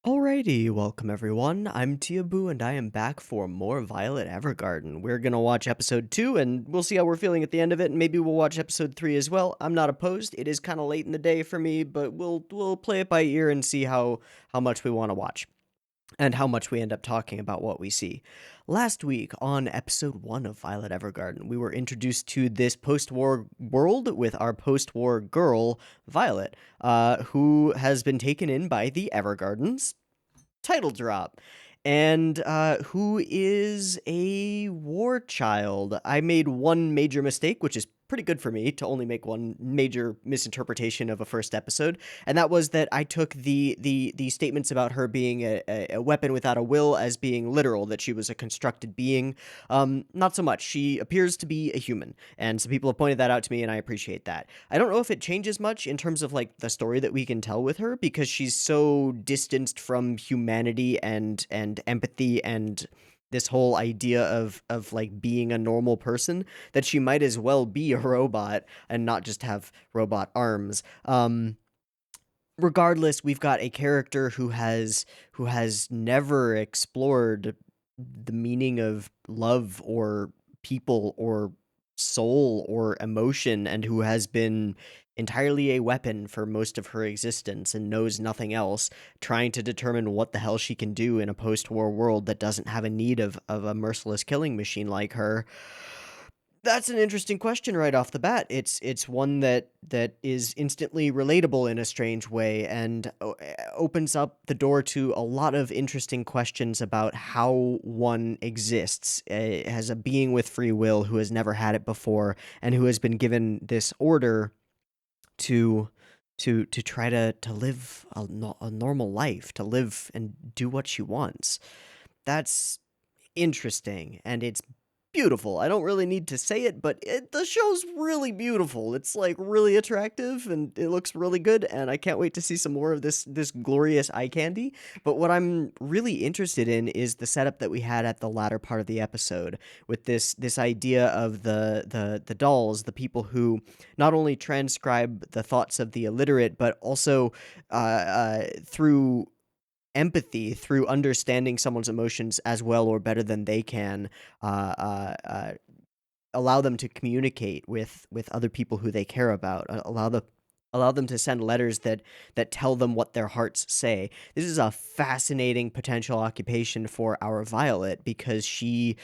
Alrighty, welcome everyone. I'm Teeaboo and I am back for more Violet Evergarden. We're gonna watch episode 2 and we'll see how we're feeling at the end of it, and maybe we'll watch episode 3 as well. I'm not opposed. It is kind of late in the day for me, but we'll play it by ear and see how much we want to watch and how much we end up talking about what we see. Last week on episode 1 of Violet Evergarden, we were introduced to this post-war world with our post-war girl, Violet, who has been taken in by the Evergardens. Title drop. And who is a war child. I made one major mistake, which is pretty good for me to only make one major misinterpretation of a first episode, and that was that I took the statements about her being a weapon without a will as being literal, that she was a constructed being. Not so much. She appears to be a human, and some people have pointed that out to me, and I appreciate that. I don't know if it changes much in terms of like the story that we can tell with her, because she's so distanced from humanity and empathy and this whole idea of like being a normal person, that she might as well be a robot and not just have robot arms. Regardless, we've got a character who has never explored the meaning of love or people or soul or emotion, and who has been entirely a weapon for most of her existence and knows nothing else, trying to determine what the hell she can do in a post-war world that doesn't have a need of a merciless killing machine like her. That's an interesting question right off the bat. It's one that is instantly relatable in a strange way, and opens up the door to a lot of interesting questions about how one exists as a being with free will who has never had it before, and who has been given this order to to try to live a normal life, to live and do what she wants. That's interesting, and it's beautiful. I don't really need to say it, but the show's really beautiful. It's like really attractive, and it looks really good, and I can't wait to see some more of this glorious eye candy. But what I'm really interested in is the setup that we had at the latter part of the episode, with this idea of the dolls, the people who not only transcribe the thoughts of the illiterate, but also through empathy, through understanding someone's emotions as well or better than they can, uh, uh, uh, allow them to communicate with other people who they care about. Allow them to send letters that tell them what their hearts say. This is a fascinating potential occupation for our Violet, because she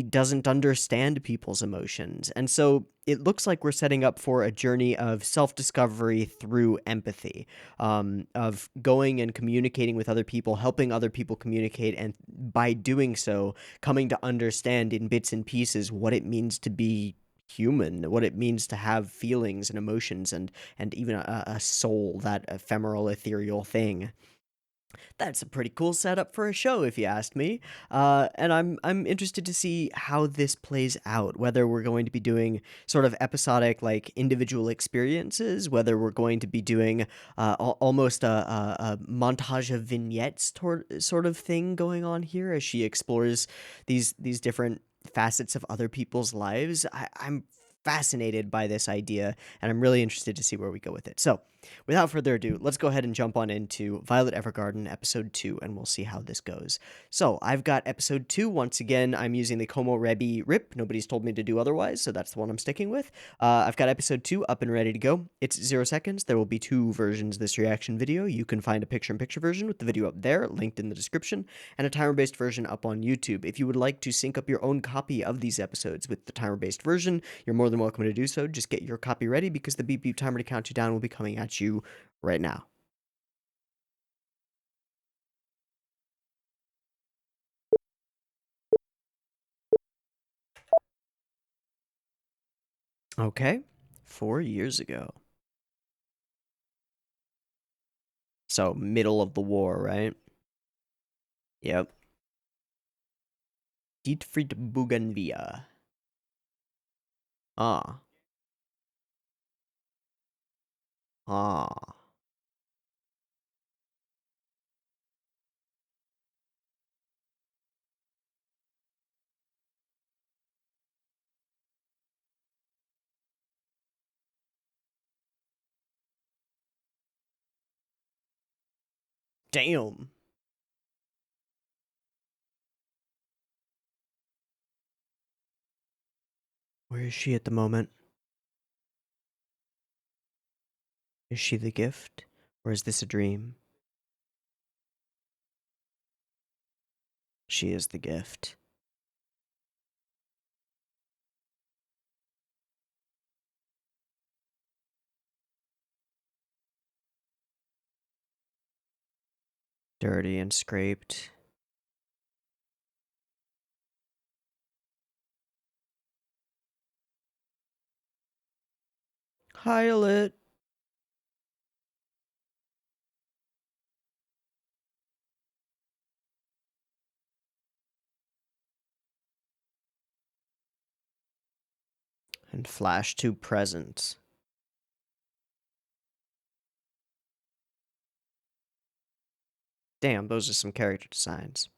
doesn't understand people's emotions. And so it looks like we're setting up for a journey of self-discovery through empathy, of going and communicating with other people, helping other people communicate, and by doing so, coming to understand in bits and pieces what it means to be human, what it means to have feelings and emotions, and even a soul, that ephemeral, ethereal thing. That's a pretty cool setup for a show, if you asked me. And I'm interested to see how this plays out. Whether we're going to be doing sort of episodic, like individual experiences, whether we're going to be doing almost a montage of vignettes sort of thing going on here as she explores these different facets of other people's lives. I'm fascinated by this idea, and I'm really interested to see where we go with it. So, without further ado, let's go ahead and jump on into Violet Evergarden episode 2, and we'll see how this goes. So, I've got episode 2. Once again, I'm using the Komorebi RIP. Nobody's told me to do otherwise, so that's the one I'm sticking with. I've got episode 2 up and ready to go. It's 0 seconds. There will be 2 versions of this reaction video. You can find a picture-in-picture version with the video up there, linked in the description, and a timer-based version up on YouTube. If you would like to sync up your own copy of these episodes with the timer-based version, you're more than welcome to do so. Just get your copy ready, because the beep beep timer to count you down will be coming at you right now. Okay, 4 years ago. So, middle of the war, right? Yep. Dietfried Bougainvillea. Ah. Ah. Damn. Where is she at the moment? Is she the gift? Or is this a dream? She is the gift. Dirty and scraped. Pilot. And flash to present. Damn, those are some character designs.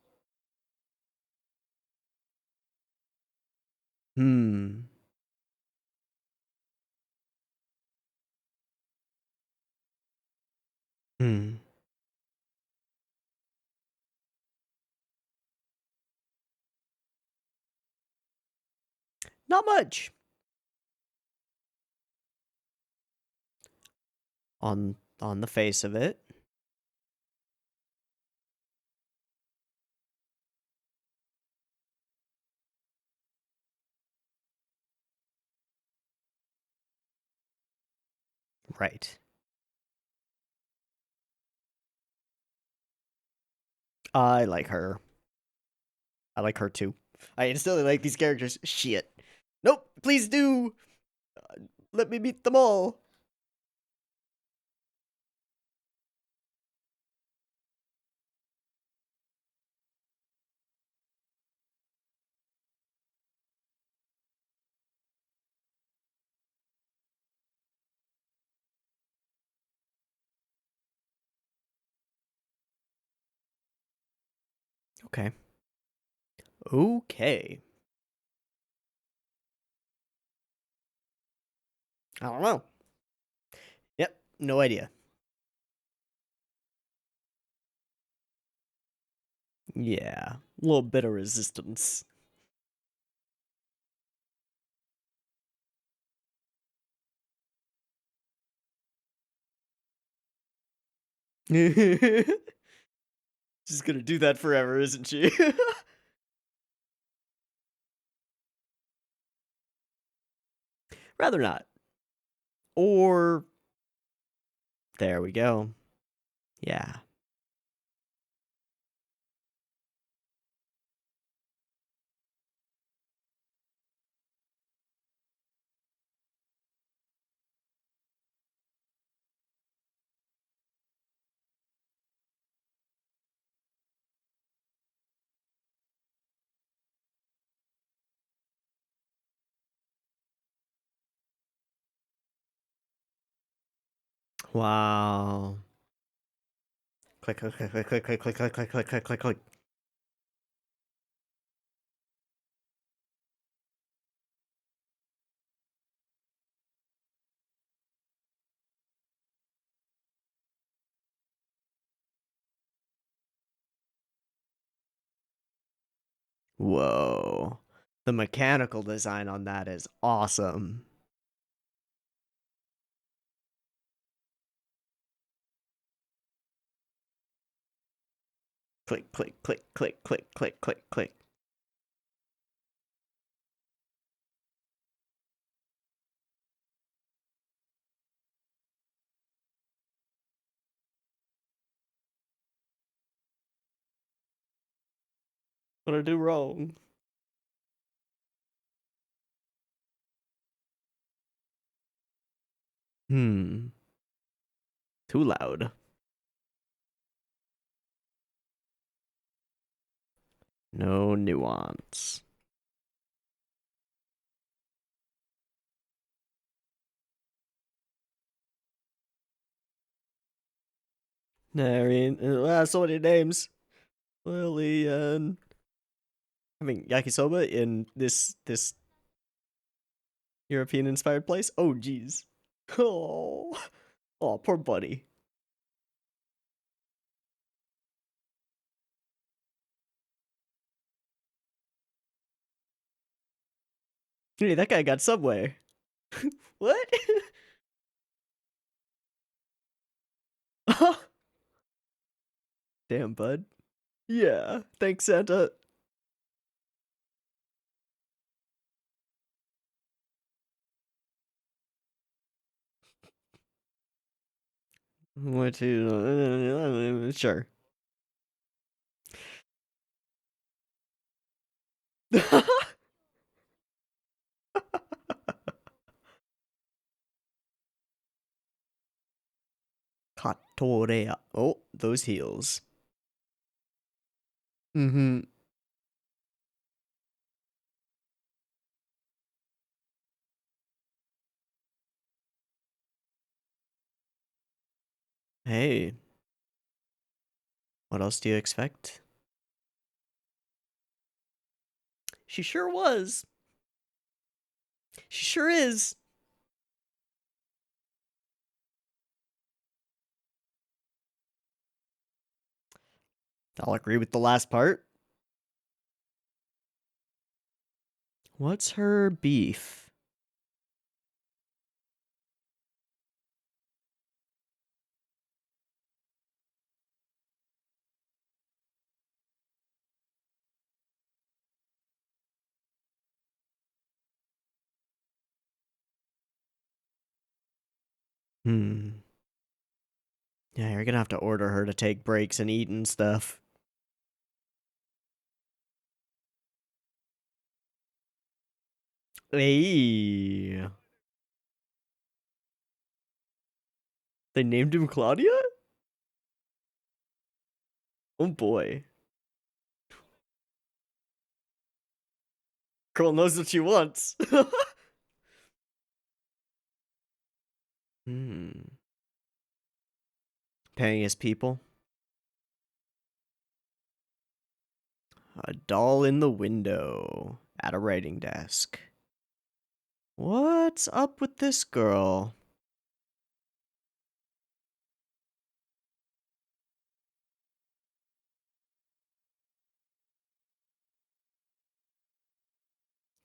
Hmm. Hmm. Not much. On the face of it. Right. I like her. I like her too. I instantly like these characters. Shit. Nope, please do. Let me meet them all. Okay. Okay. I don't know. Yep, no idea. Yeah, a little bit of resistance. She's gonna do that forever, isn't she? Rather not. Or there we go. Yeah. Wow. Click, click, click, click, click, click, click, click, click, click, click, click, click. Whoa. The mechanical design on that is awesome. Click, click, click, click, click, click, click, click. What did I do wrong? Hmm. Too loud. No nuance. So many names. Lillian. Having yakisoba in this European inspired place? Oh jeez. Oh. Oh, poor buddy. Hey, that guy got Subway. What? Damn, bud. Yeah, thanks, Santa. What to? Sure. Katorea. Oh, those heels. Mm-hmm. Hey, what else do you expect? She sure was. She sure is. I'll agree with the last part. What's her beef? Hmm. Yeah, you're gonna have to order her to take breaks and eat and stuff. Hey. They named him Claudia? Oh boy. Girl knows what she wants. Hmm. Paying his people. A doll in the window. At a writing desk. What's up with this girl?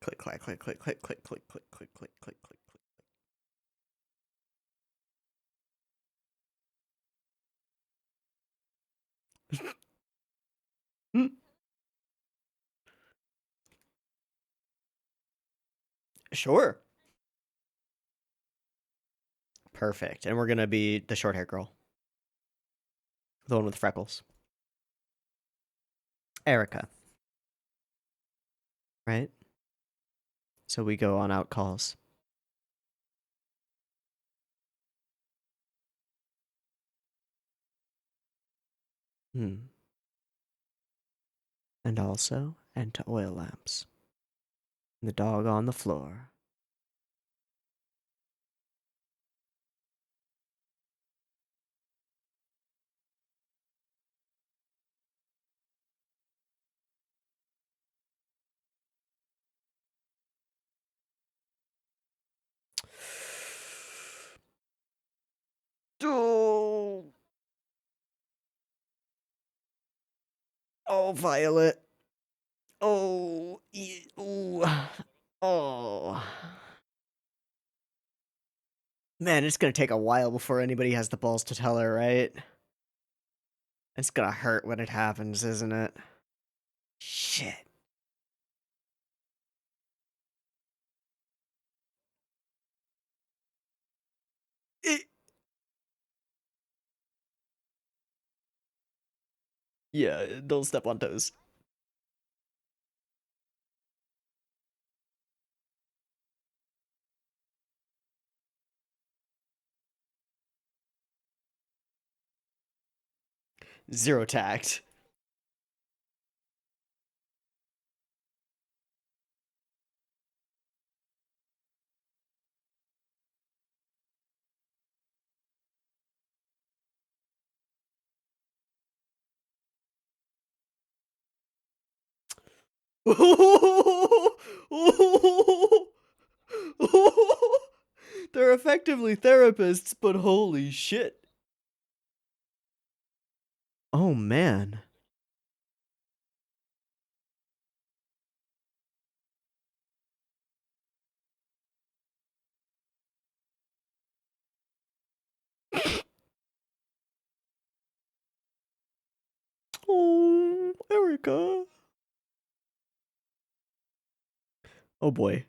Click, clack, click, click, click, click, click, click, click, click, click, click, click. Hmm. Sure. Perfect. And we're gonna be the short hair girl. The one with freckles. Erica. Right? So we go on out calls. Hmm. And also, and to oil lamps. The dog on the floor. Oh, oh, Violet. Oh, ooh. Oh. Man, it's gonna take a while before anybody has the balls to tell her, right? It's gonna hurt when it happens, isn't it? Shit. It, yeah, don't step on toes. Zero tact. They're effectively therapists, but holy shit. Oh man. Oh, Erica. Oh boy.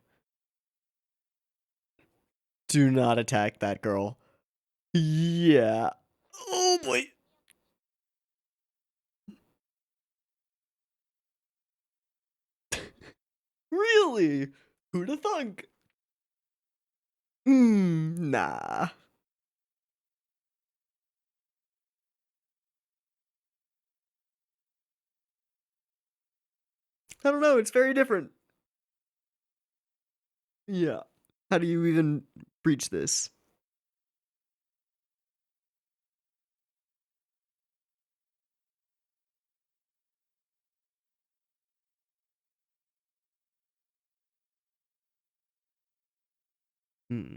Do not attack that girl. Yeah. Oh boy. Really? Who'da thunk? Nah. I don't know, it's very different. Yeah. How do you even breach this? Hmm.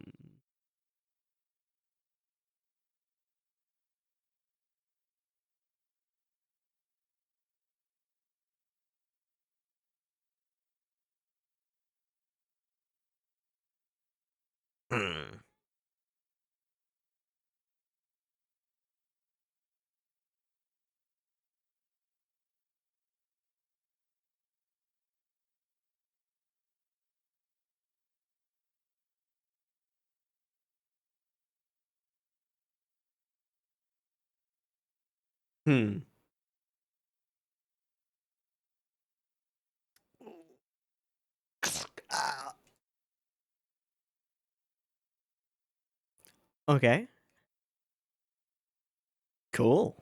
Hmm. Hmm. Ah. Okay. Cool.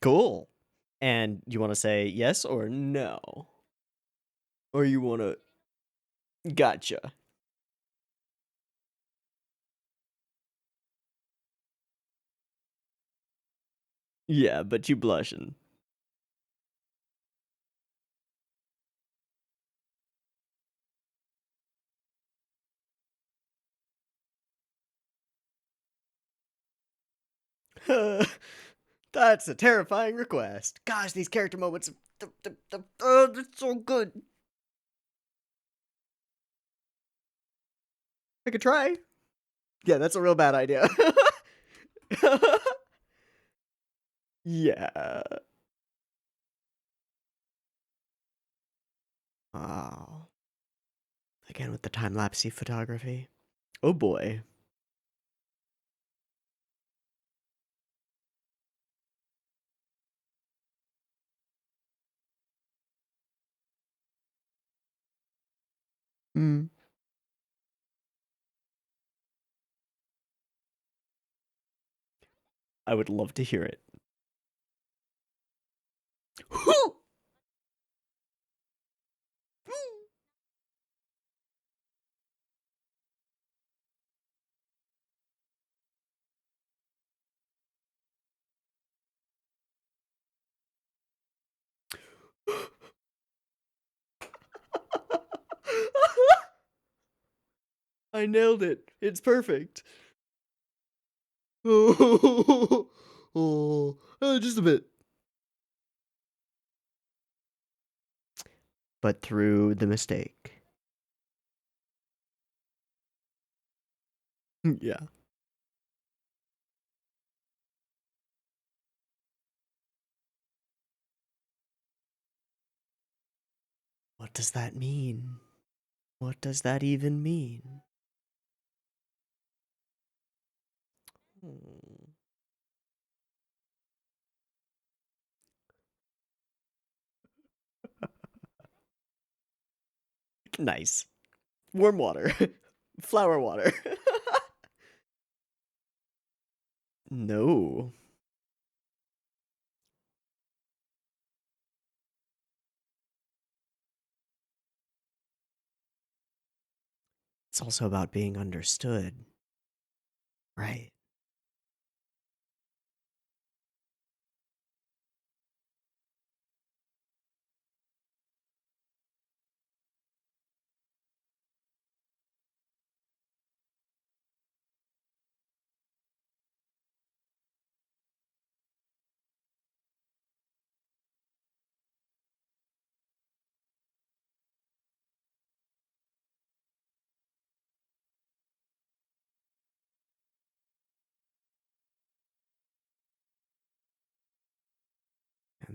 Cool. And you want to say yes or no? Or you want to. Gotcha. Yeah, but you blushing. That's a terrifying request. Gosh, these character moments. Oh, that's so good. I could try. Yeah, that's a real bad idea. Yeah. Oh. Again with the time-lapsey photography. Oh boy. Hmm. I would love to hear it. I nailed it. It's perfect. Oh, just a bit. But through the mistake. Yeah. What does that mean? What does that even mean? Hmm. Nice. Warm water. Flower water. No. It's also about being understood. Right.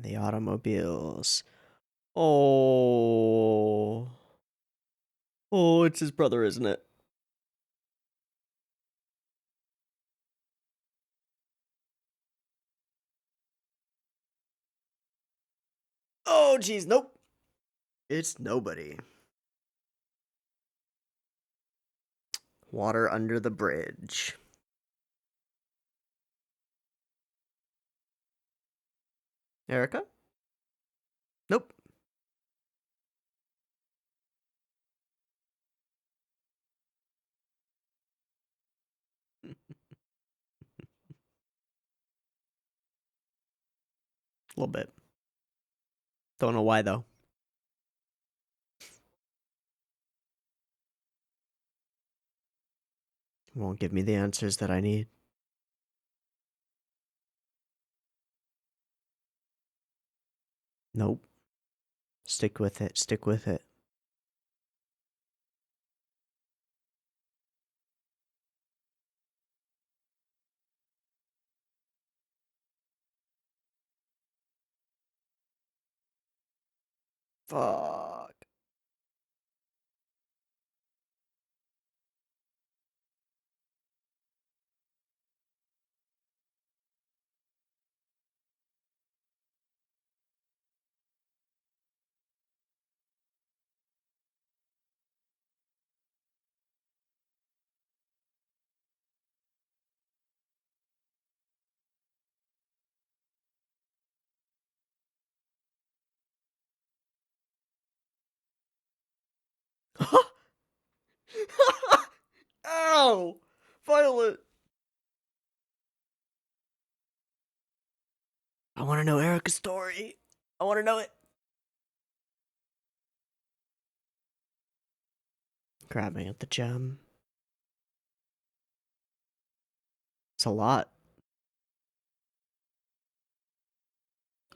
And the automobiles. Oh. Oh, it's his brother, isn't it? Oh, jeez, nope. It's nobody. Water under the bridge. Erica? Nope. A little bit. Don't know why, though. Won't give me the answers that I need. Nope. Stick with it. Stick with it. Fuck. Ow! Violet! I want to know Erica's story. I want to know it. Grabbing at the gem. It's a lot.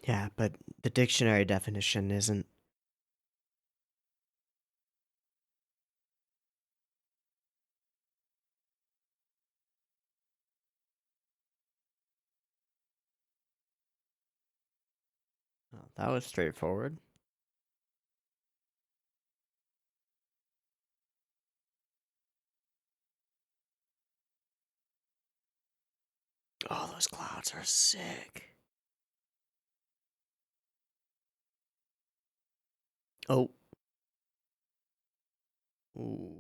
Yeah, but the dictionary definition isn't. Oh, that was straightforward. Oh, those clouds are sick. Oh. Ooh.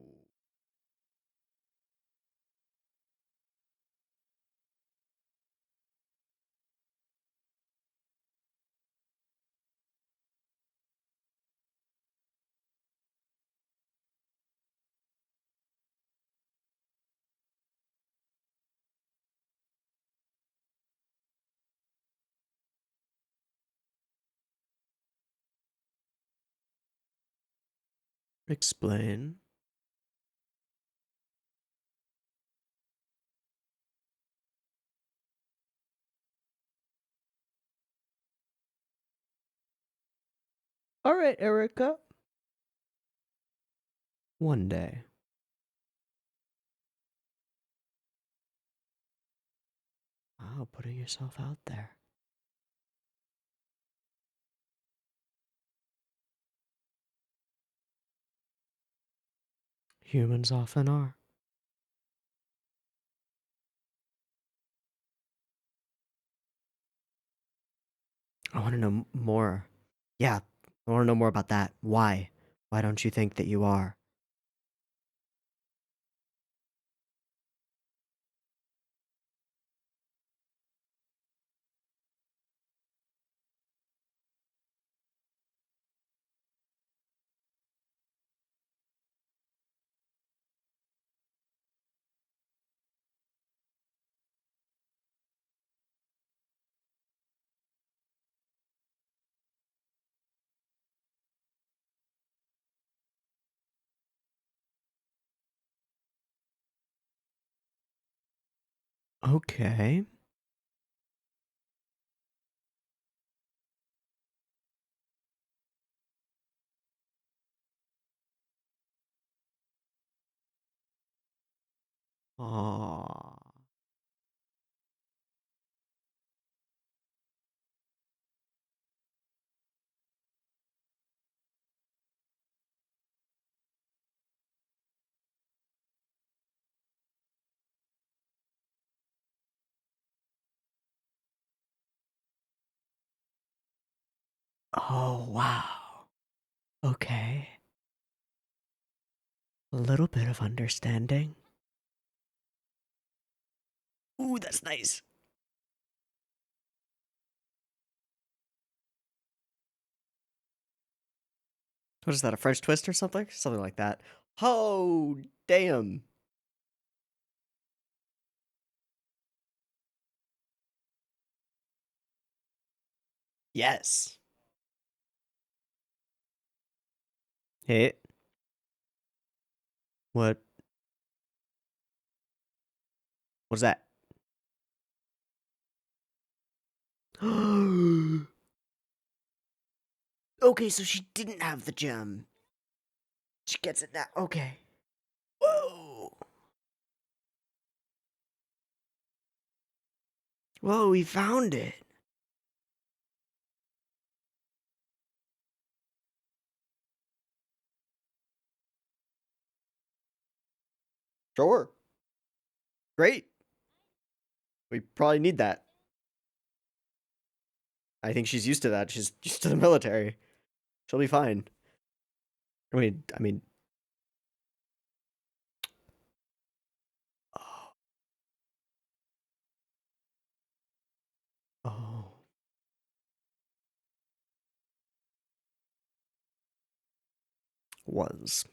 Explain. All right, Erica. One day. Wow, putting yourself out there. Humans often are. I want to know more. Yeah, I want to know more about that. Why? Why don't you think that you are? Okay. Aww. Oh, wow. Okay. A little bit of understanding. Ooh, that's nice. What is that, a French twist or something? Something like that. Oh, damn. Yes. Hey, what? What's that? Okay, so she didn't have the gem. She gets it now. Okay. Whoa. Whoa, we found it. Sure. Great. We probably need that. I think she's used to that. She's used to the military. She'll be fine. I mean. Oh. Oh. Was.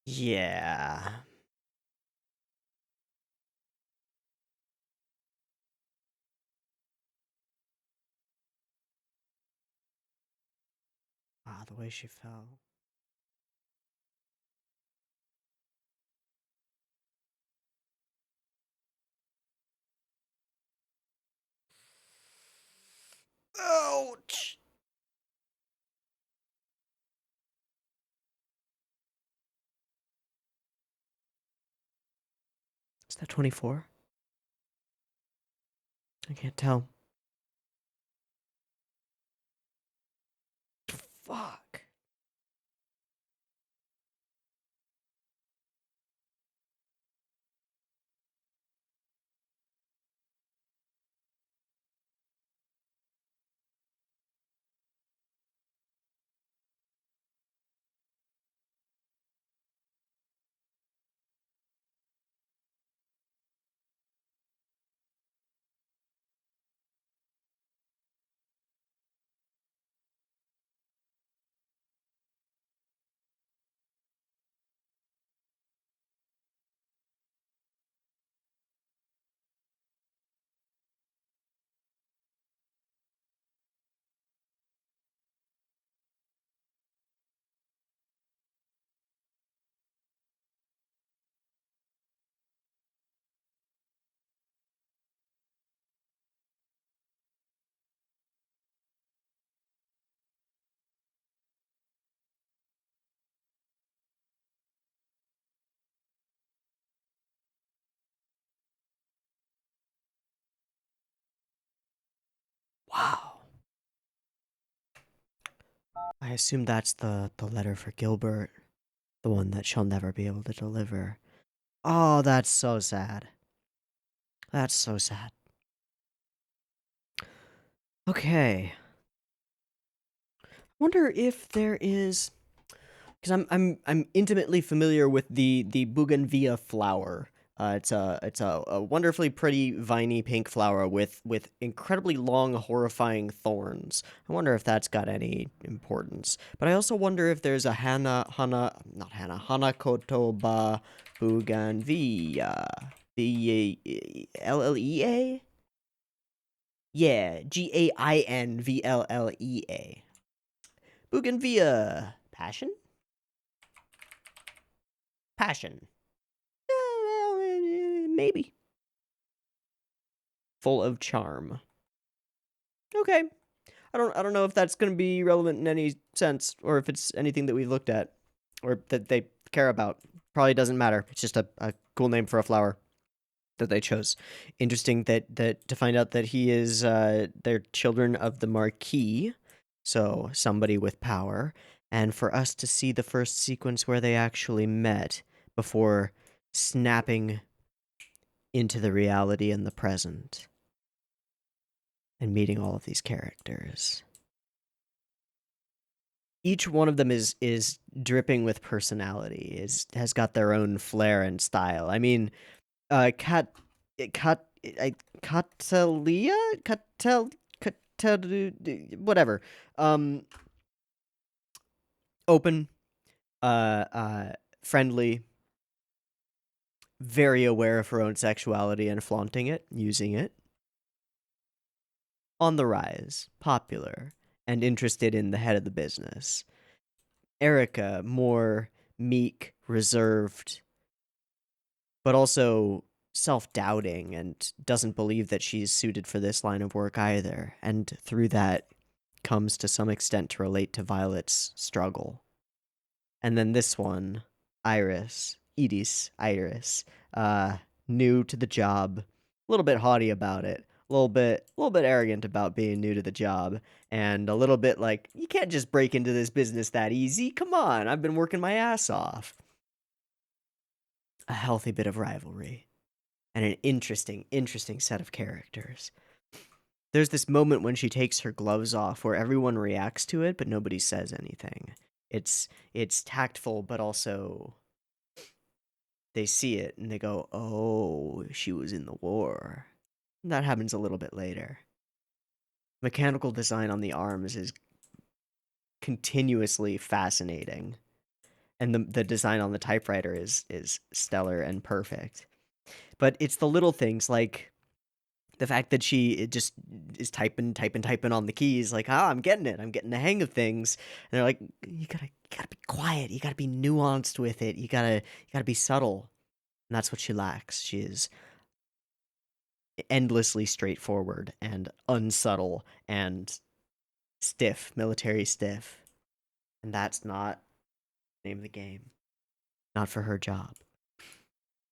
Yeah. Ah, the way she fell. Ouch. Is that 24? I can't tell. Fuck. Wow. I assume that's the letter for Gilbert. The one that she'll never be able to deliver. Oh, that's so sad. That's so sad. Okay. Wonder if there is, because I'm intimately familiar with the bougainvillea flower. It's a wonderfully pretty viney pink flower with incredibly long, horrifying thorns. I wonder if that's got any importance. But I also wonder if there's a Hanakotoba bougainvillea. The Llea? Yeah, Gainvllea. Bougainvillea. Passion? Passion. Maybe. Full of charm. Okay. I don't know if that's going to be relevant in any sense, or if it's anything that we've looked at, or that they care about. Probably doesn't matter. It's just a cool name for a flower that they chose. Interesting that to find out that he is they're children of the Marquis, so somebody with power, and for us to see the first sequence where they actually met before snapping into the reality in the present and meeting all of these characters. Each one of them is dripping with personality, has got their own flair and style. I mean, Cat, Cat, Catalia, whatever. Open, friendly, very aware of her own sexuality and flaunting it, using it. On the rise, popular, and interested in the head of the business. Erica, more meek, reserved, but also self-doubting and doesn't believe that she's suited for this line of work either, and through that comes to some extent to relate to Violet's struggle. And then this one, Iris, new to the job, a little bit haughty about it, a little bit arrogant about being new to the job, and a little bit like, you can't just break into this business that easy. Come on, I've been working my ass off. A healthy bit of rivalry, and an interesting set of characters. There's this moment when she takes her gloves off where everyone reacts to it, but nobody says anything. It's tactful, but also they see it and they go, "Oh, she was in the war." And that happens a little bit later. Mechanical design on the arms is continuously fascinating, and the design on the typewriter is stellar and perfect. But it's the little things like the fact that she just is typing on the keys, like, I'm getting it. I'm getting the hang of things. And they're like, you gotta be quiet. You gotta be nuanced with it. You gotta be subtle. And that's what she lacks. She is endlessly straightforward and unsubtle and stiff, military stiff. And that's not the name of the game. Not for her job.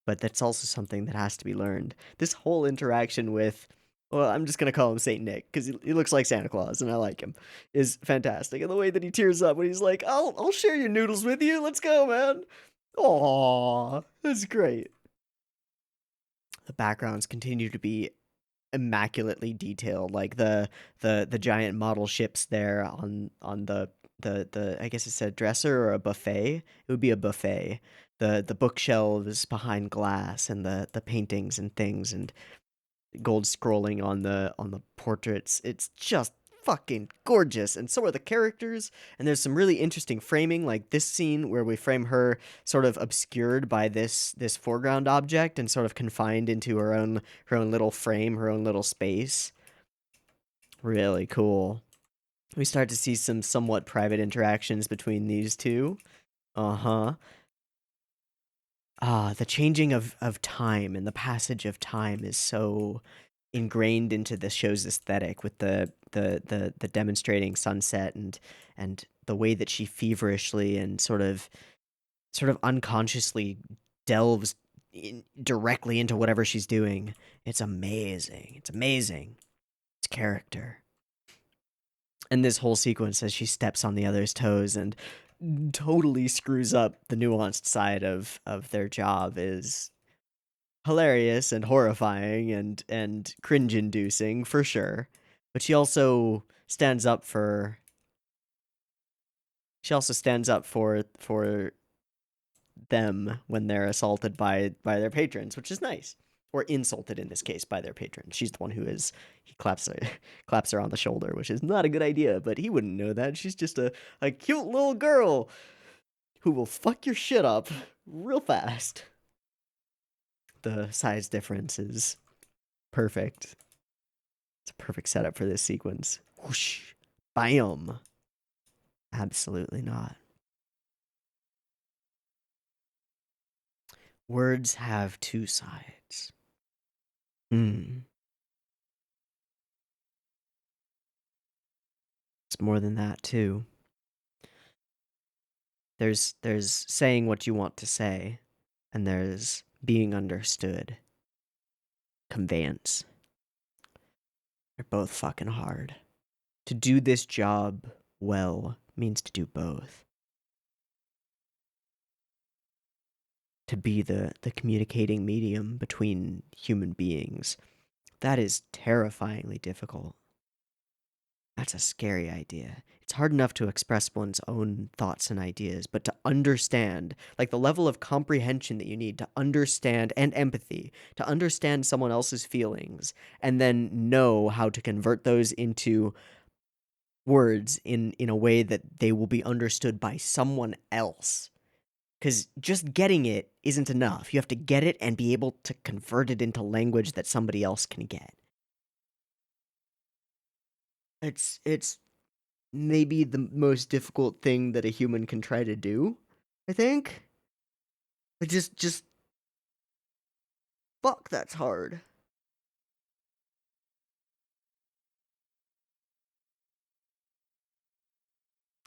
But that's also something that has to be learned. This whole interaction with, well, I'm just gonna call him Saint Nick because he looks like Santa Claus and I like him, is fantastic. And the way that he tears up when he's like, "I'll share your noodles with you. Let's go, man." Aww, that's great. The backgrounds continue to be immaculately detailed, like the giant model ships there on the I guess it's a dresser or a buffet. It would be a buffet. The bookshelves behind glass and the paintings and things and gold scrolling on the portraits. It's just fucking gorgeous, and so are the characters. And there's some really interesting framing, like this scene where we frame her sort of obscured by this foreground object and sort of confined into her own little frame, her own little space. Really cool. We start to see some somewhat private interactions between these two. Uh-huh. The changing of time and the passage of time is so ingrained into the show's aesthetic with the demonstrating sunset and the way that she feverishly and sort of unconsciously delves directly into whatever she's doing. It's amazing. It's amazing. It's character. And this whole sequence as she steps on the other's toes and totally screws up the nuanced side of their job is hilarious and horrifying and cringe inducing for sure. But she also stands up for them when they're assaulted by their patrons, which is nice. Or insulted in this case by their patron. She's the one he claps her on the shoulder, which is not a good idea, but he wouldn't know that. She's just a cute little girl who will fuck your shit up real fast. The size difference is perfect. It's a perfect setup for this sequence. Whoosh. Bam. Absolutely not. Words have two sides. It's more than that, too. There's saying what you want to say, and there's being understood. Conveyance. They're both fucking hard. To do this job well means to do both. To be the communicating medium between human beings. That is terrifyingly difficult. That's a scary idea. It's hard enough to express one's own thoughts and ideas, but to understand, like the level of comprehension that you need to understand, and empathy, to understand someone else's feelings, and then know how to convert those into words in a way that they will be understood by someone else. Because just getting it isn't enough. You have to get it and be able to convert it into language that somebody else can get. It's maybe the most difficult thing that a human can try to do, I think. But just fuck, that's hard.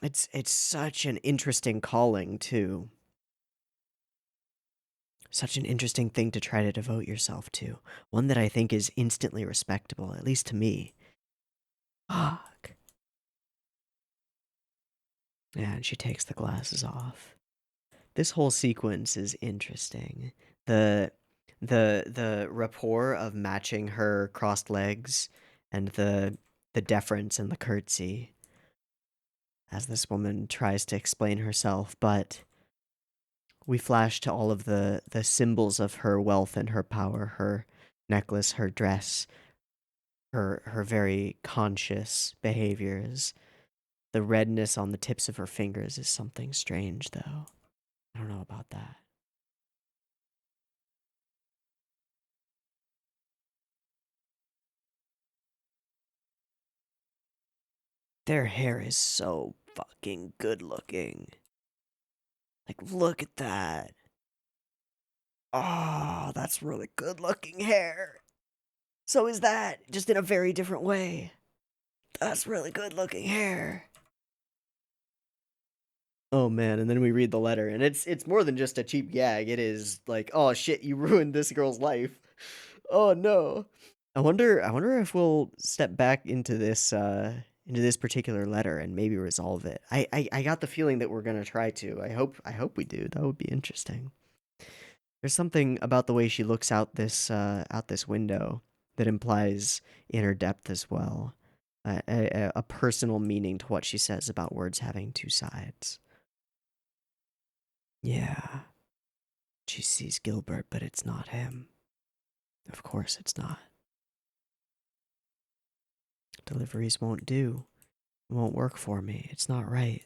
It's such an interesting calling, too. Such an interesting thing to try to devote yourself to. One that I think is instantly respectable, at least to me. Fuck. Yeah, and she takes the glasses off. This whole sequence is interesting. The rapport of matching her crossed legs and the deference and the curtsy as this woman tries to explain herself, but we flash to all of the symbols of her wealth and her power, her necklace, her dress, her very conscious behaviors. The redness on the tips of her fingers is something strange, though. I don't know about that. Their hair is so fucking good looking. Like, look at that. Oh, that's really good looking hair. So is that, just in a very different way. That's really good looking hair. Oh man, and then we read the letter, and it's more than just a cheap gag. It is like, oh shit, you ruined this girl's life. Oh no. I wonder if we'll step back into this particular letter and maybe resolve it. I got the feeling that we're gonna try to. I hope we do. That would be interesting. There's something about the way she looks out this window that implies inner depth as well. A personal meaning to what she says about words having two sides. Yeah. She sees Gilbert, but it's not him. Of course it's not. Deliveries won't do. It won't work for me. It's not right.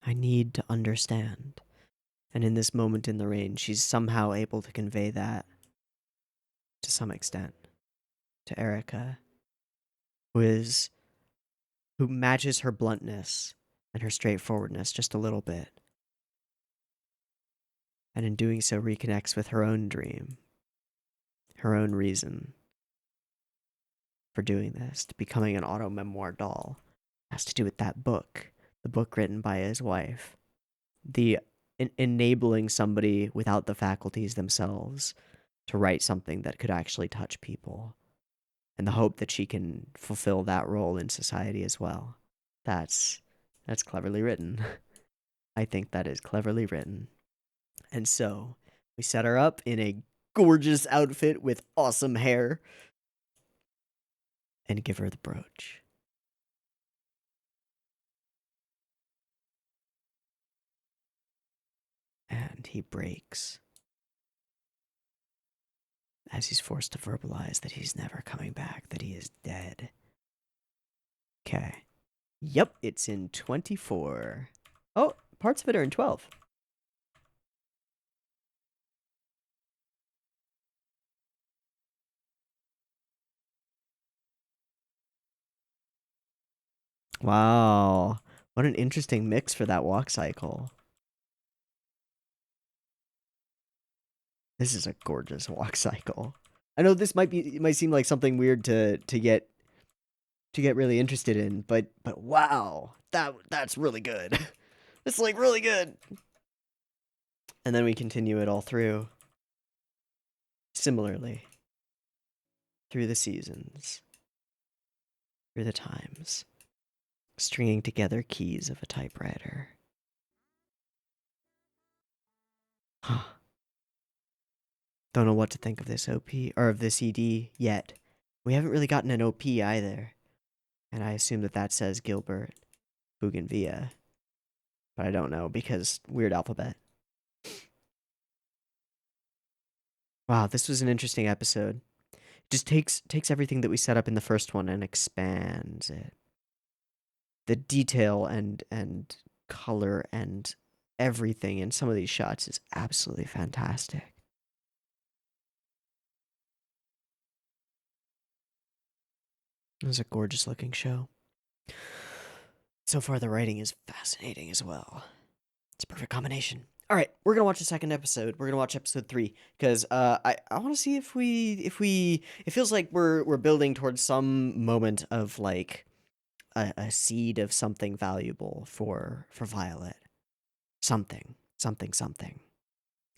I need to understand. And in this moment in the rain, she's somehow able to convey that to some extent to Erica, who matches her bluntness and her straightforwardness just a little bit. And in doing so reconnects with her own dream, her own reason for doing this, to becoming an auto memoir doll. It has to do with that book, the book written by his wife. The enabling somebody without the faculties themselves to write something that could actually touch people, and the hope that she can fulfill that role in society as well. That's cleverly written. I think that is cleverly written. And so we set her up in a gorgeous outfit with awesome hair and give her the brooch. And he breaks as he's forced to verbalize that he's never coming back, that he is dead. Okay. Yep, it's in 24. Oh, parts of it are in 12. Wow. What an interesting mix for that walk cycle. This is a gorgeous walk cycle. I know this might seem like something weird to to get really interested in, but wow, that's really good. It's like really good. And then we continue it all through. Similarly. Through the seasons. Through the times. Stringing together keys of a typewriter. Huh. Don't know what to think of this OP, or of this ED yet. We haven't really gotten an OP either. And I assume that says Gilbert Bougainvillea. But I don't know, because weird alphabet. Wow, this was an interesting episode. It just takes everything that we set up in the first one and expands it. The detail and color and everything in some of these shots is absolutely fantastic. It was a gorgeous looking show. So far, the writing is fascinating as well. It's a perfect combination. All right, we're gonna watch the second episode. We're gonna watch episode 3 because I want to see if we it feels like we're building towards some moment of like a seed of something valuable for Violet. Something.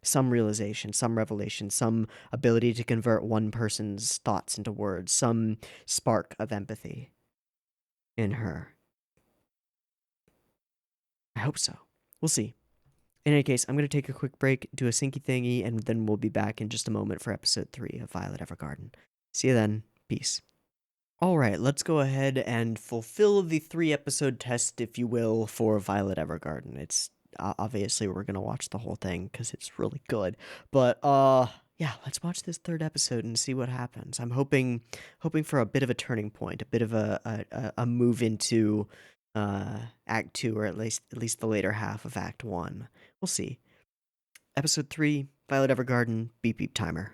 Some realization, some revelation, some ability to convert one person's thoughts into words, some spark of empathy in her. I hope so. We'll see. In any case, I'm going to take a quick break, do a syncy thingy, and then we'll be back in just a moment for episode 3 of Violet Evergarden. See you then. Peace. Alright, let's go ahead and fulfill the 3-episode test, if you will, for Violet Evergarden. It's obviously we're gonna watch the whole thing because it's really good. But yeah, let's watch this 3rd episode and see what happens. I'm hoping for a bit of a turning point, a bit of a move into Act 2, or at least the later half of Act 1. We'll see. Episode 3, Violet Evergarden, beep beep timer.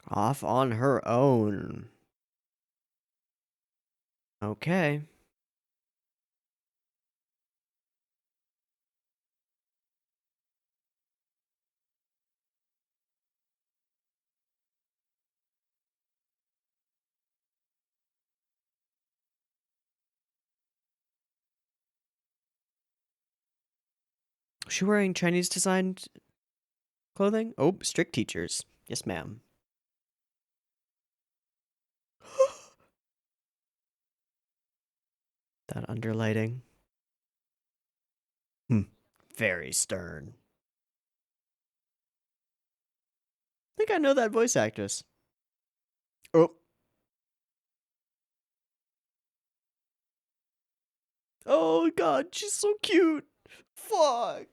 Off on her own. Okay. Is she wearing Chinese designed clothing? Oh, strict teachers. Yes, ma'am. That underlighting. Very stern. I think I know that voice actress. Oh. Oh god, she's so cute. Fuck.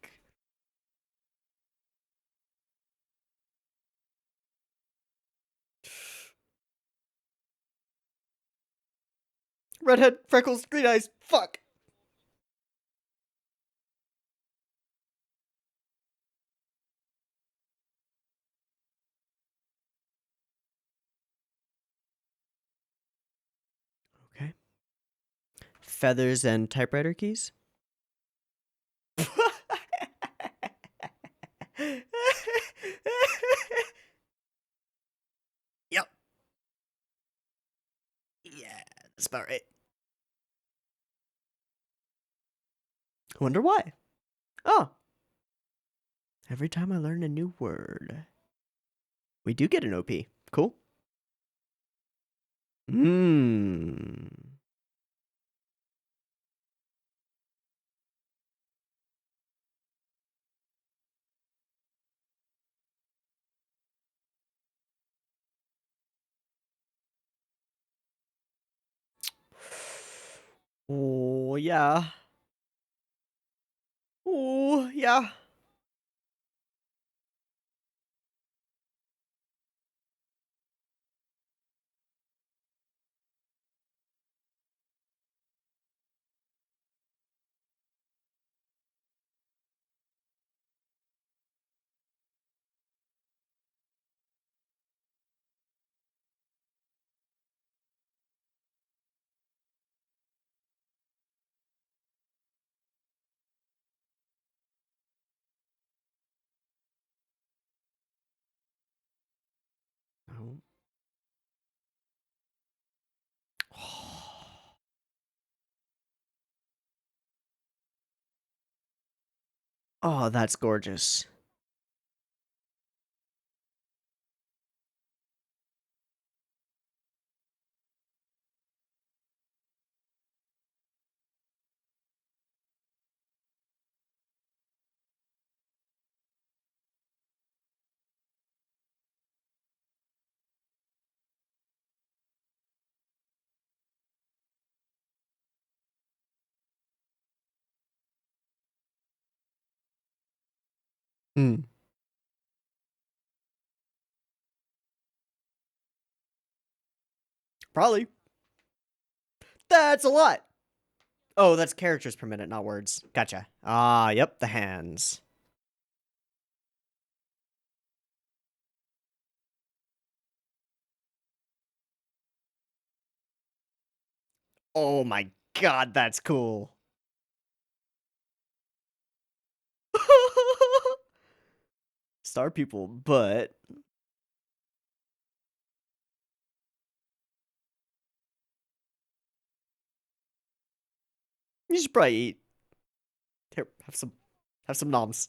Redhead, freckles, green eyes. Fuck. Okay. Feathers and typewriter keys? Yep. Yeah, that's about right. Wonder why. Oh. Every time I learn a new word. We do get an OP. Cool. Mmm. Oh, yeah. Oh, yeah. Oh, that's gorgeous. Hmm. Probably. That's a lot. Oh, that's characters per minute, not words. Gotcha. Ah, yep, the hands. Oh my god, that's cool. Star people, but you should probably eat. Here, have some noms.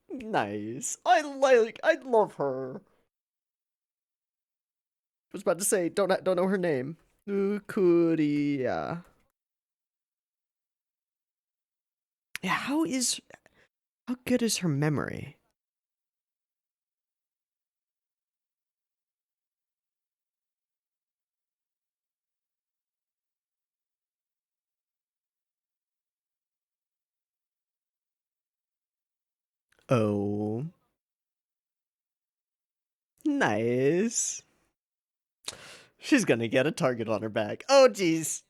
Nice. I love her. I was about to say, don't know her name. Ukuria. Yeah, how good is her memory? Oh, nice. She's gonna get a target on her back. Oh, jeez.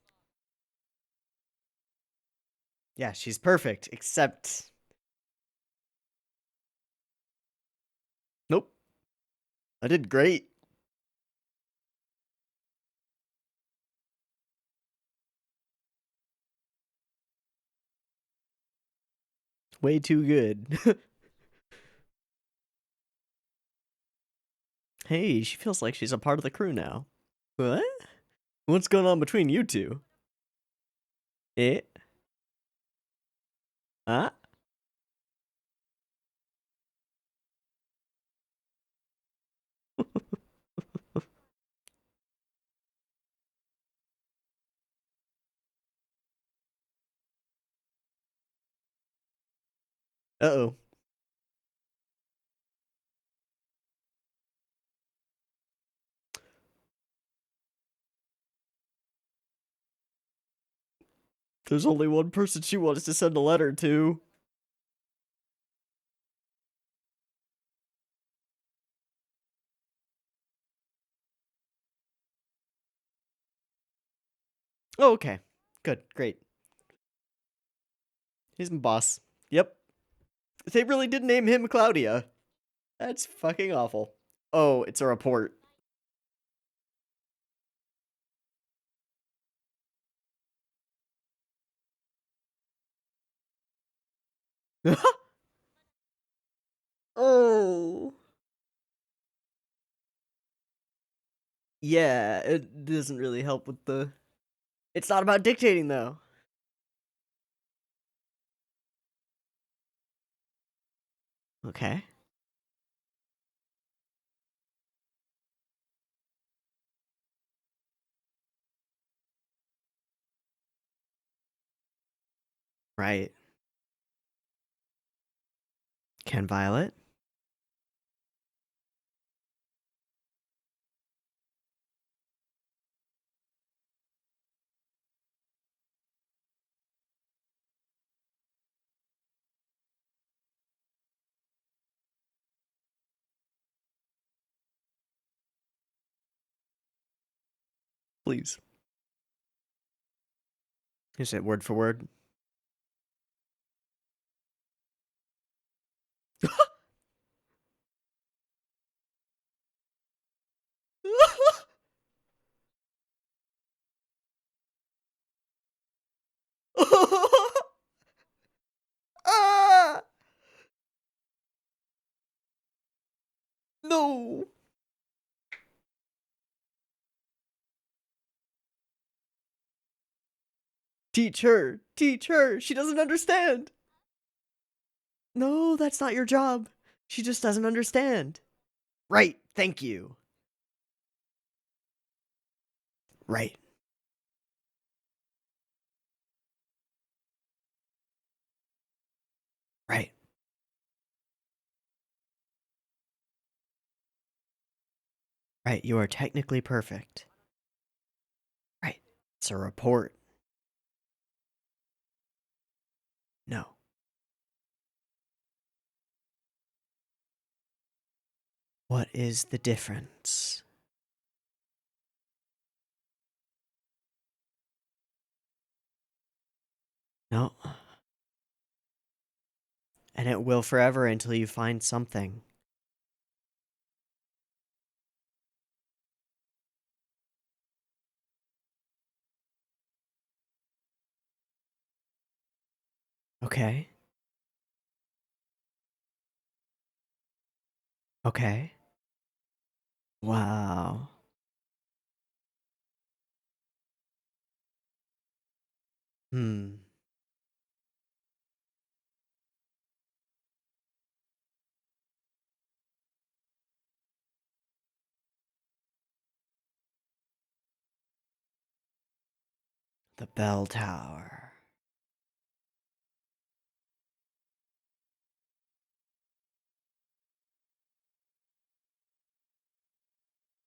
Yeah, she's perfect, except nope. I did great. Way too good. Hey, she feels like she's a part of the crew now. What? What's going on between you two? Eh? Huh? Uh-oh. There's only one person she wants to send a letter to. Oh, okay. Good. Great. He's my boss. Yep. They really did name him Claudia. That's fucking awful. Oh, it's a report. Oh. Yeah, it doesn't really help with the. It's not about dictating, though. Okay. Right. Can Violet? Please. Is it word for word? Ah! No! Teach her! Teach her! She doesn't understand! No, that's not your job. She just doesn't understand. Right, thank you. Right. Right. Right, you are technically perfect. Right. It's a report. No. What is the difference? No. And it will forever until you find something. Okay. Okay. Wow. Hmm. The bell tower.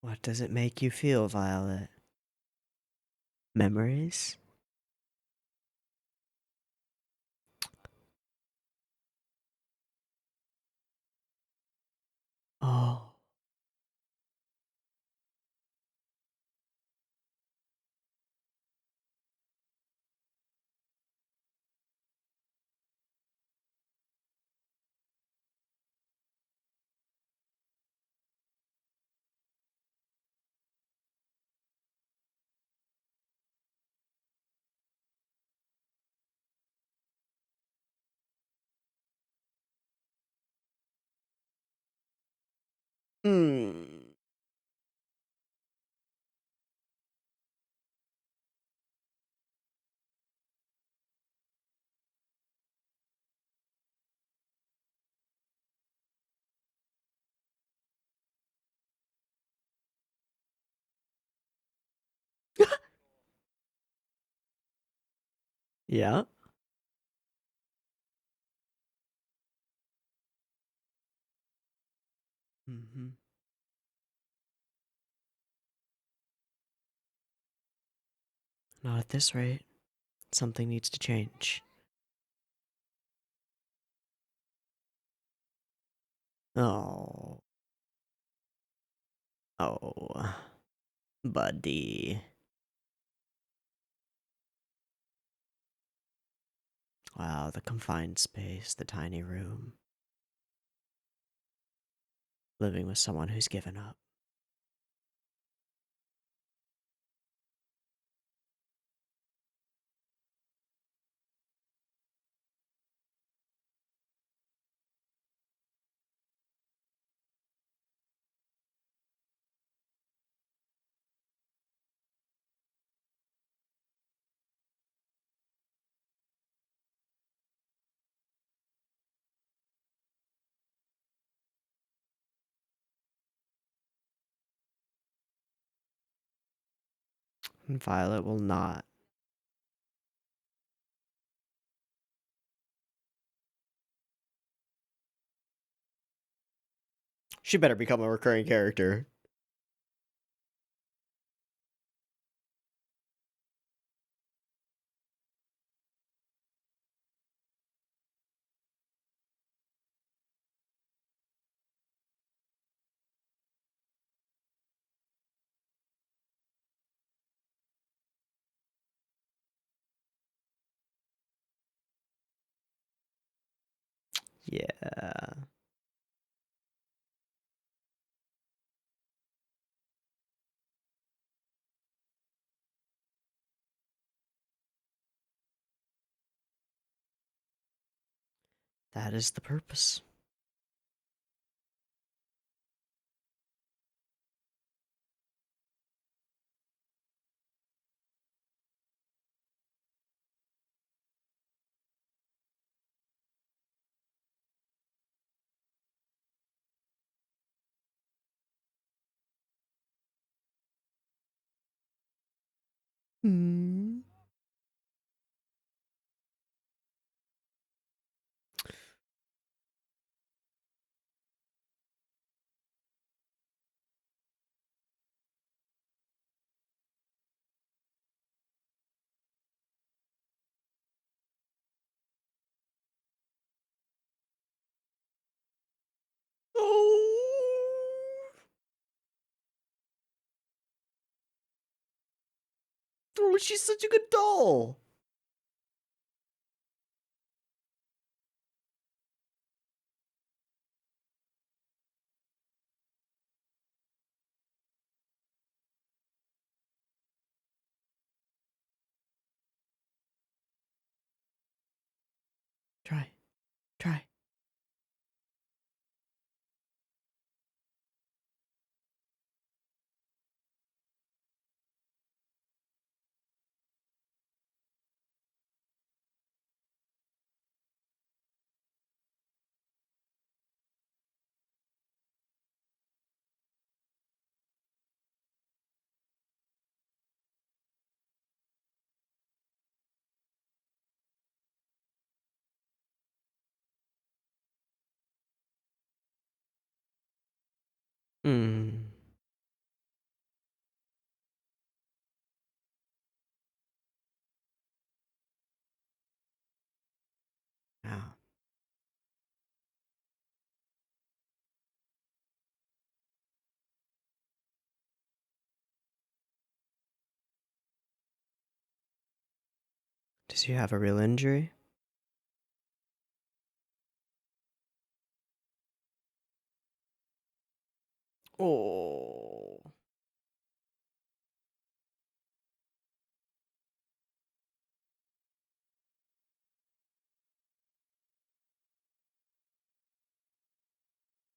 What does it make you feel, Violet? Memories? Oh. Hmm. Yeah. Mm-hmm. Not at this rate. Something needs to change. Oh. Oh. Buddy. Wow, the confined space, the tiny room. Living with someone who's given up. And Violet will not. She better become a recurring character. Yeah. That is the purpose. Hmm. Oh. Oh, she's such a good doll. Try. Try. Hmm. Yeah. Does he have a real injury? Oh.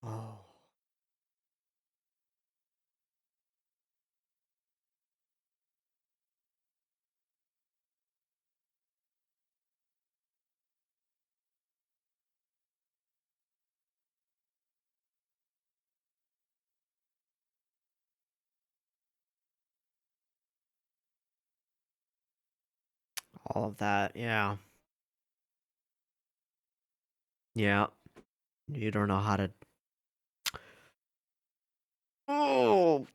Oh. All of that, yeah. Yeah. You don't know how to. Oh.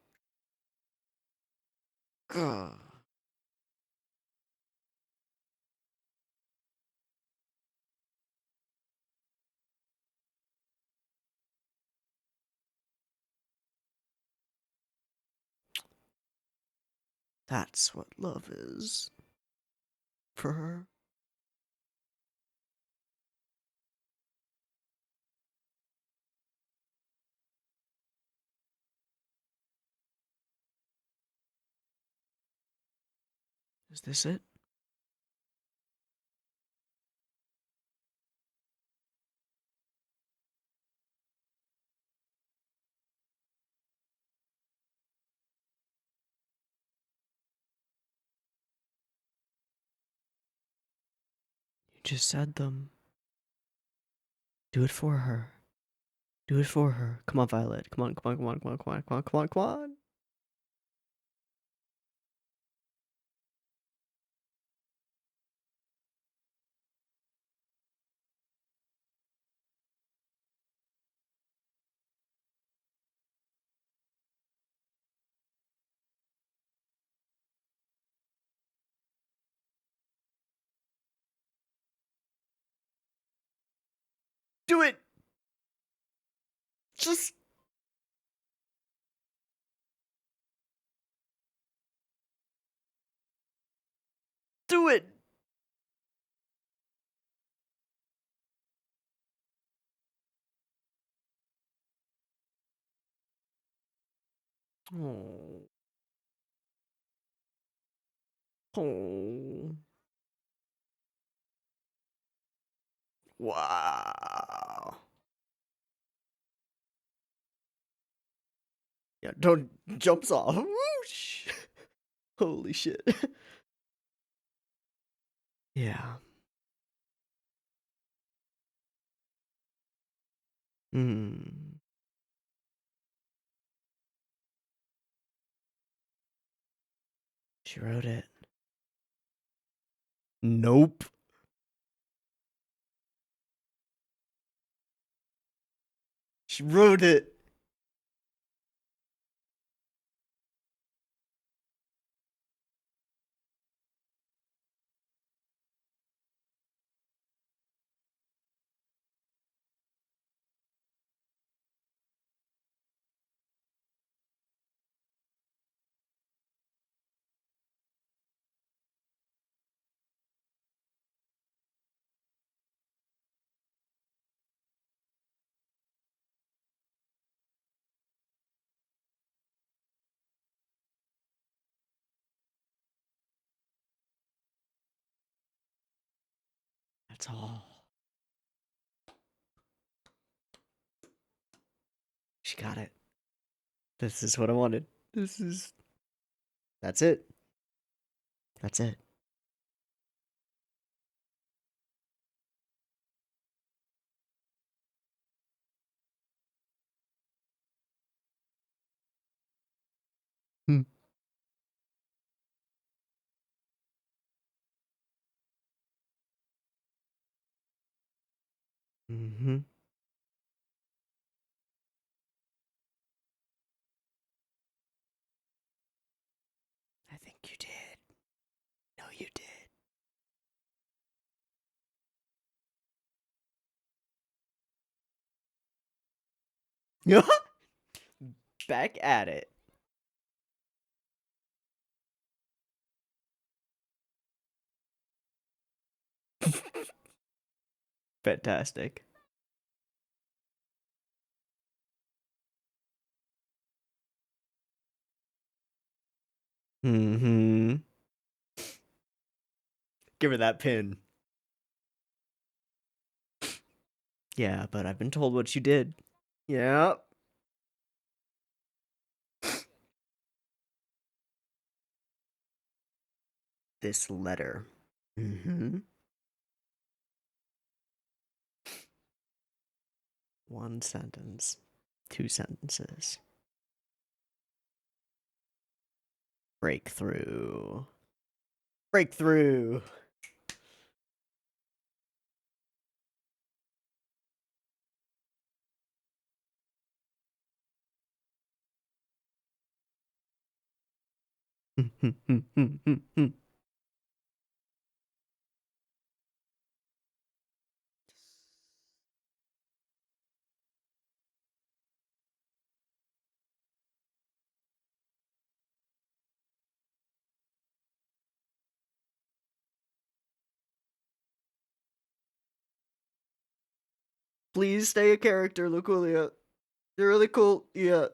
God. That's what love is for her. Is this it? You just said them. Do it for her. Do it for her. Come on, Violet. Come on, come on, come on, come on, come on, come on, come on, come on. Do it! Just do it! Oh. Oh. Wow. Yeah, don't jumps off. Whoosh. Holy shit. Yeah. Hmm. She wrote it. Nope. She wrote it. That's all. She got it. This is what I wanted. That's it. That's it. Hmm. Mm-hmm. I think you did. No, you did. Back at it. Fantastic. Mm-hmm. Give her that pin. Yeah, but I've been told what you did. Yep. This letter. Mm-hmm. One sentence. 2 sentences. Breakthrough. Breakthrough. Please stay a character, Luculia. You're really cool. Yeah.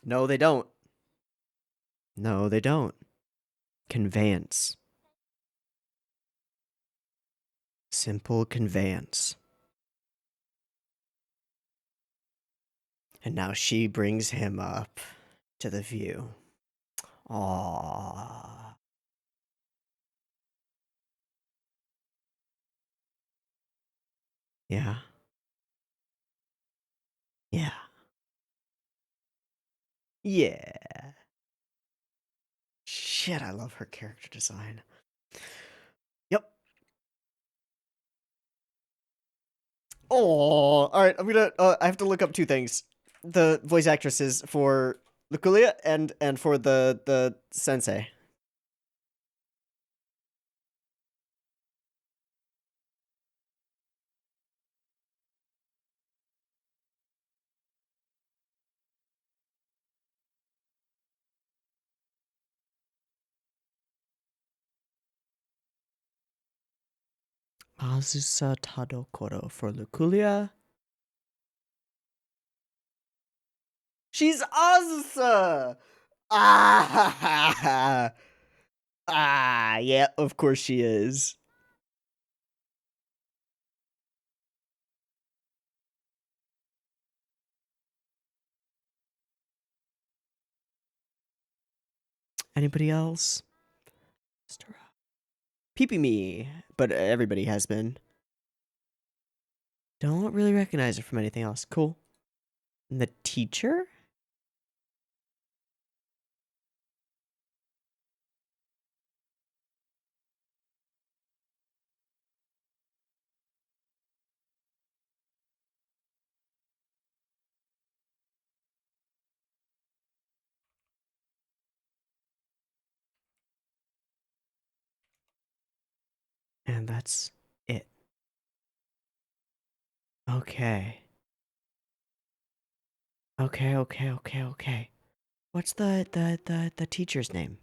No, they don't. No, they don't. Conveyance. Simple conveyance. And now she brings him up to the view. Aww. Yeah. Yeah. Yeah. Shit, I love her character design. Yep. Oh, all right. I'm gonna. I have to look up 2 things: the voice actresses for Luculia and for the Sensei. Azusa Tadokoro for Luculia. She's Azusa. Ah, yeah. Of course she is. Anybody else? PiP me, but everybody has been. Don't really recognize her from anything else. Cool. And the teacher? And that's it. Okay. Okay. What's the teacher's name?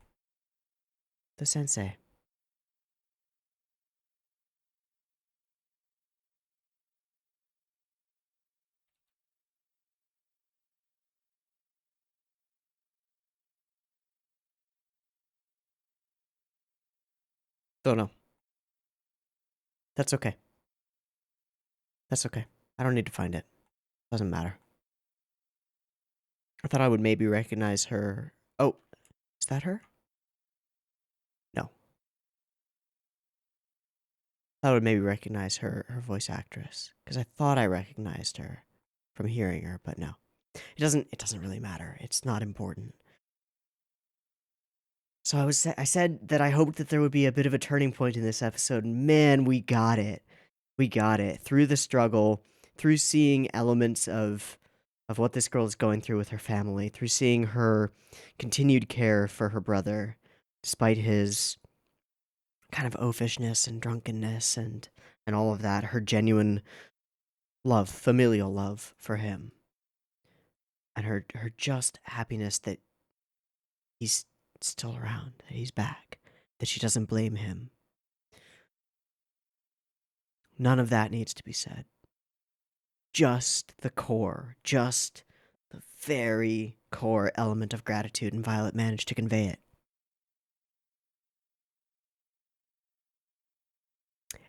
The sensei. Don't know. That's okay. That's okay. I don't need to find it. Doesn't matter. I thought I would maybe recognize her. Oh, is that her? No. I would maybe recognize her voice actress because I thought I recognized her from hearing her, but no. It doesn't really matter. It's not important. So I said that I hoped that there would be a bit of a turning point in this episode. Man, we got it. We got it. Through the struggle, through seeing elements of what this girl is going through with her family, through seeing her continued care for her brother despite his kind of oafishness and drunkenness and all of that, her genuine love, familial love for him, and her just happiness that he's still around, that he's back, that she doesn't blame him. None of that needs to be said. Just the core, just the very core element of gratitude, and Violet managed to convey it.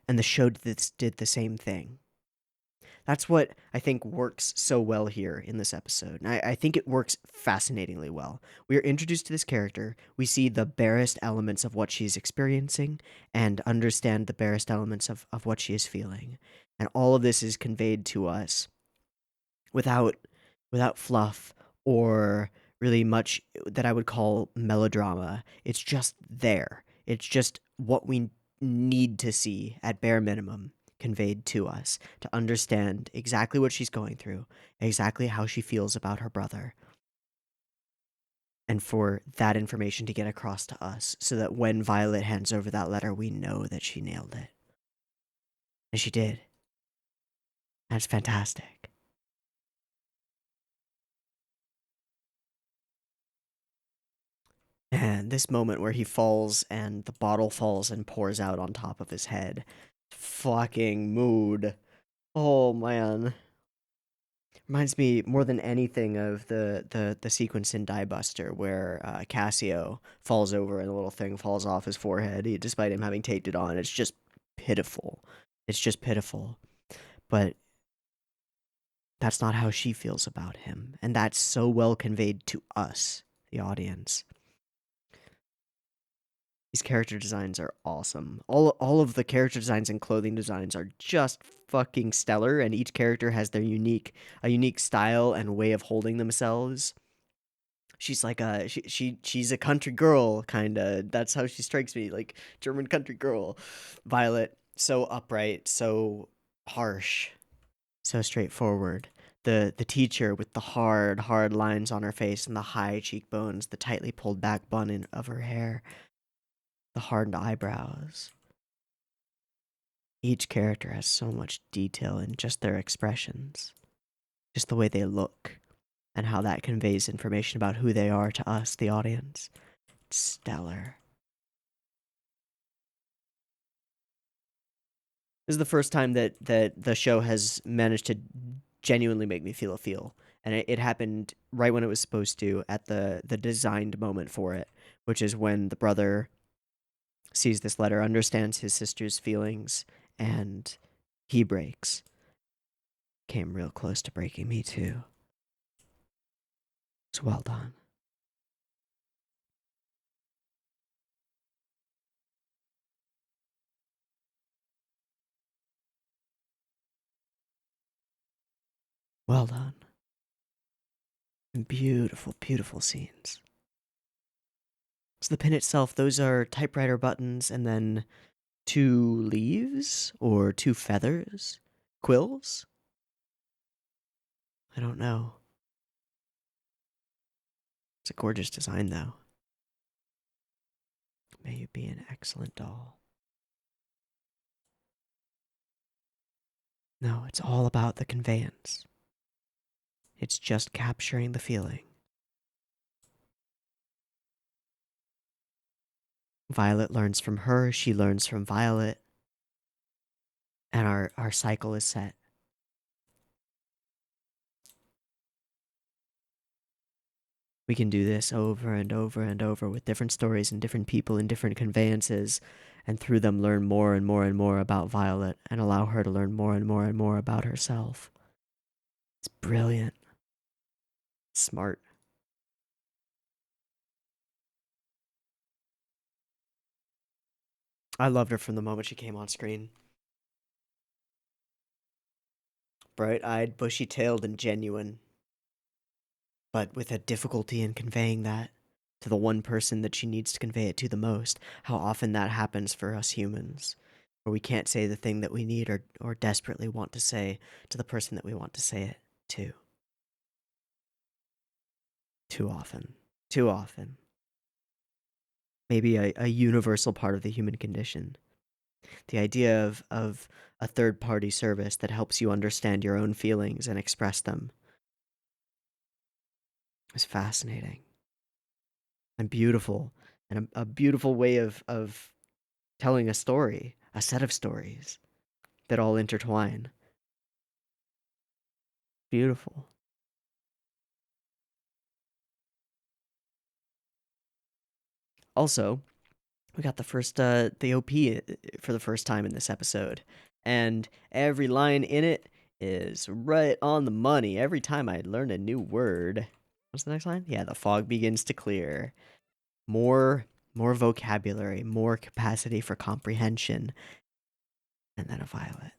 And the show did the same thing. That's what I think works so well here in this episode. And I think it works fascinatingly well. We are introduced to this character, we see the barest elements of what she's experiencing, and understand the barest elements of what she is feeling. And all of this is conveyed to us without fluff or really much that I would call melodrama. It's just there. It's just what we need to see at bare minimum conveyed to us to understand exactly what she's going through, exactly how she feels about her brother. And for that information to get across to us so that when Violet hands over that letter, we know that she nailed it. And she did. That's fantastic. And this moment where he falls and the bottle falls and pours out on top of his head. Fucking mood. Oh man. Reminds me more than anything of the sequence in Die Buster where Cassio falls over and the little thing falls off his forehead, despite him having taped it on. It's just pitiful. It's just pitiful. But that's not how she feels about him. And that's so well conveyed to us, the audience. These character designs are awesome. All of the character designs and clothing designs are just fucking stellar, and each character has their unique style and way of holding themselves. She's like she's a country girl kinda. That's how she strikes me, like German country girl. Violet, so upright, so harsh, so straightforward. The teacher with the hard lines on her face and the high cheekbones, the tightly pulled back bun of her hair, the hardened eyebrows. Each character has so much detail in just their expressions, just the way they look, and how that conveys information about who they are to us, the audience. It's stellar. This is the first time that the show has managed to genuinely make me feel a feel. And it happened right when it was supposed to, at the designed moment for it, which is when the brother sees this letter, understands his sister's feelings, and he breaks. Came real close to breaking me too. So well done. Well done. And beautiful, beautiful scenes. So the pin itself, those are typewriter buttons and then two leaves or two feathers? Quills? I don't know. It's a gorgeous design though. May you be an excellent doll. No, it's all about the conveyance. It's just capturing the feeling. Violet learns from her, she learns from Violet, and our cycle is set. We can do this over and over and over with different stories and different people and different conveyances, and through them learn more and more and more about Violet and allow her to learn more and more and more about herself. It's brilliant. Smart. I loved her from the moment she came on screen. Bright-eyed, bushy-tailed, and genuine. But with a difficulty in conveying that to the one person that she needs to convey it to the most. How often that happens for us humans, where we can't say the thing that we need or desperately want to say to the person that we want to say it to. Too often. Too often. Maybe a universal part of the human condition. The idea of a third-party service that helps you understand your own feelings and express them is fascinating and beautiful, and a beautiful way of telling a story, a set of stories that all intertwine. Beautiful. Also, we got the OP for the first time in this episode, and every line in it is right on the money. Every time I learn a new word. What's the next line? Yeah, the fog begins to clear. More vocabulary, more capacity for comprehension. And then a violet.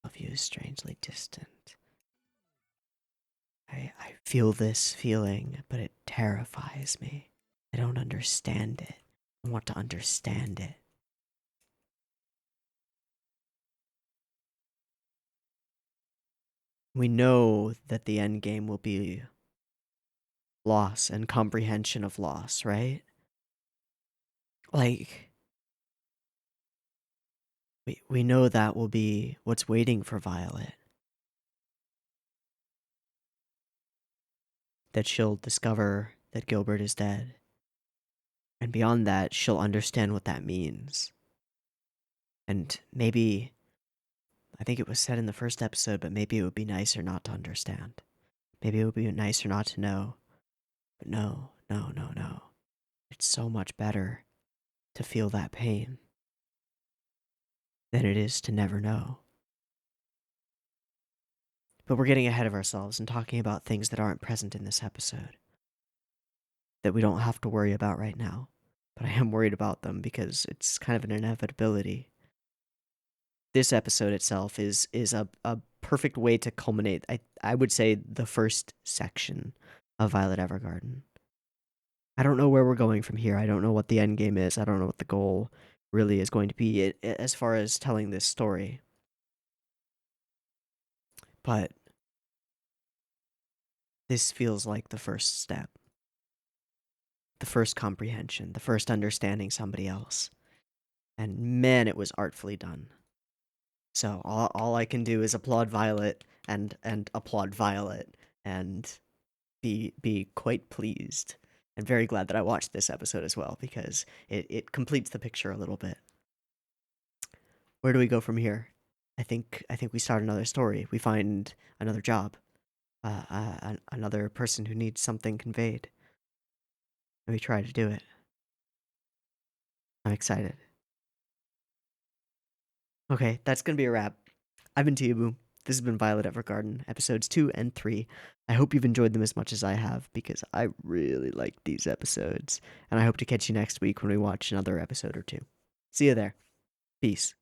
Love you is strangely distant. I feel this feeling, but it terrifies me. I don't understand it. I want to understand it. We know that the end game will be loss and comprehension of loss, right? Like, we know that will be what's waiting for Violet. That she'll discover that Gilbert is dead. And beyond that, she'll understand what that means. And maybe, I think it was said in the first episode, but maybe it would be nicer not to understand. Maybe it would be nicer not to know. But no. It's so much better to feel that pain than it is to never know. But we're getting ahead of ourselves and talking about things that aren't present in this episode, that we don't have to worry about right now. But I am worried about them because it's kind of an inevitability. This episode itself is a perfect way to culminate, I would say, the first section of Violet Evergarden. I don't know where we're going from here. I don't know what the end game is. I don't know what the goal really is going to be as far as telling this story. But this feels like the first step. The first comprehension, the first understanding somebody else. And man, it was artfully done. So all I can do is applaud Violet and applaud Violet and be quite pleased and very glad that I watched this episode as well, because it completes the picture a little bit. Where do we go from here? I think we start another story. We find another job, another person who needs something conveyed, and we try to do it. I'm excited. Okay, that's gonna be a wrap. I've been Teeaboo. This has been Violet Evergarden, episodes 2 and 3. I hope you've enjoyed them as much as I have, because I really like these episodes. And I hope to catch you next week when we watch another episode or two. See you there. Peace.